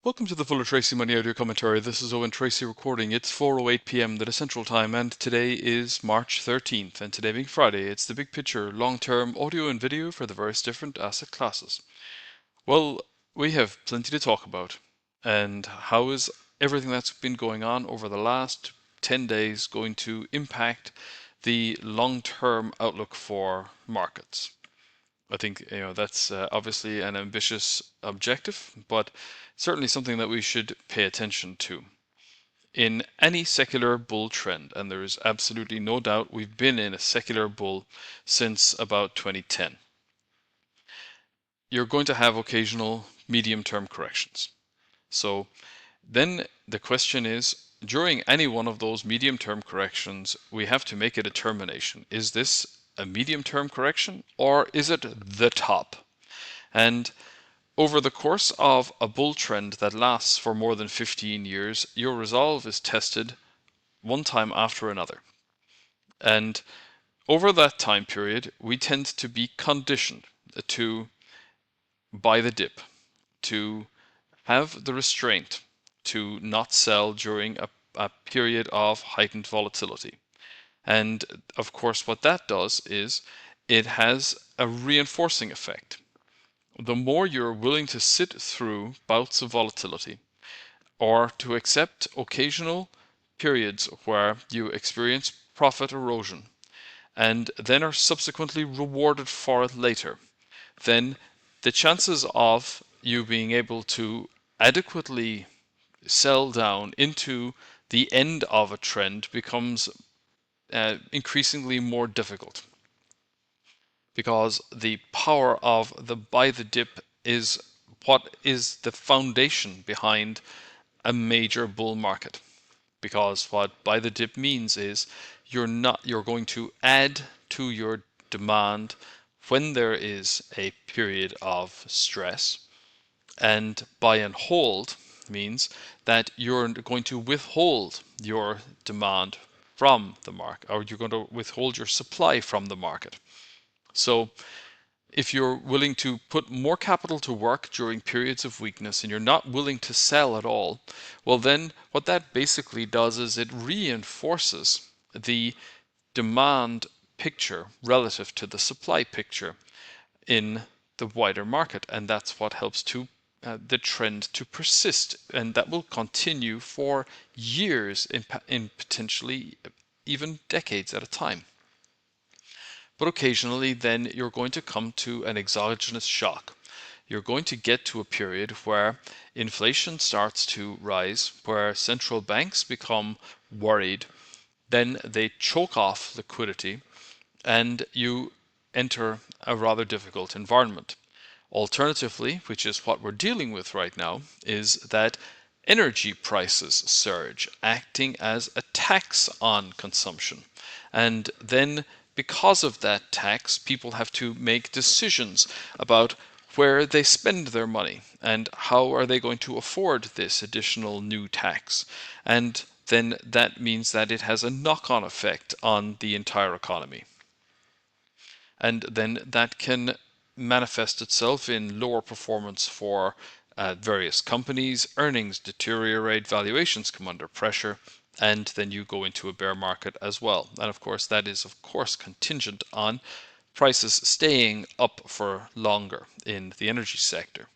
Welcome to the Fuller Tracy Money Audio Commentary. This is Owen Tracy recording. It's 4:08 p.m. that is Central Time, and today is March 13th. And today being Friday, it's the big picture, long-term audio and video for the various different asset classes. Well, we have plenty to talk about. And how is everything that's been going on over the last 10 days going to impact the long-term outlook for markets? I think that's obviously an ambitious objective, but certainly something that we should pay attention to. In any secular bull trend, and there is absolutely no doubt we've been in a secular bull since about 2010, you're going to have occasional medium-term corrections. So then the question is, during any one of those medium-term corrections, we have to make a determination. Is this a medium-term correction or is it the top? And over the course of a bull trend that lasts for more than 15 years, your resolve is tested one time after another. And over that time period, we tend to be conditioned to buy the dip, to have the restraint to not sell during a period of heightened volatility. And of course, what that does is it has a reinforcing effect. The more you're willing to sit through bouts of volatility or to accept occasional periods where you experience profit erosion and then are subsequently rewarded for it later, then the chances of you being able to adequately sell down into the end of a trend becomes increasingly more difficult, because the power of the buy the dip is what is the foundation behind a major bull market. Because what buy the dip means is you're going to add to your demand when there is a period of stress, and buy and hold means that you're going to withhold your demand from the market, or you're going to withhold your supply from the market. So if you're willing to put more capital to work during periods of weakness and you're not willing to sell at all, well, then what that basically does is it reinforces the demand picture relative to the supply picture in the wider market, and that's what helps to the trend to persist, and that will continue for years, in potentially even decades at a time. But occasionally then you're going to come to an exogenous shock. You're going to get to a period where inflation starts to rise, where central banks become worried, then they choke off liquidity, and you enter a rather difficult environment. Alternatively, which is what we're dealing with right now, is that energy prices surge, acting as a tax on consumption. And then because of that tax, people have to make decisions about where they spend their money and how are they going to afford this additional new tax. And then that means that it has a knock-on effect on the entire economy. And then that can manifest itself in lower performance for various companies, earnings deteriorate, valuations come under pressure, and then you go into a bear market as well. And of course, that is of course contingent on prices staying up for longer in the energy sector.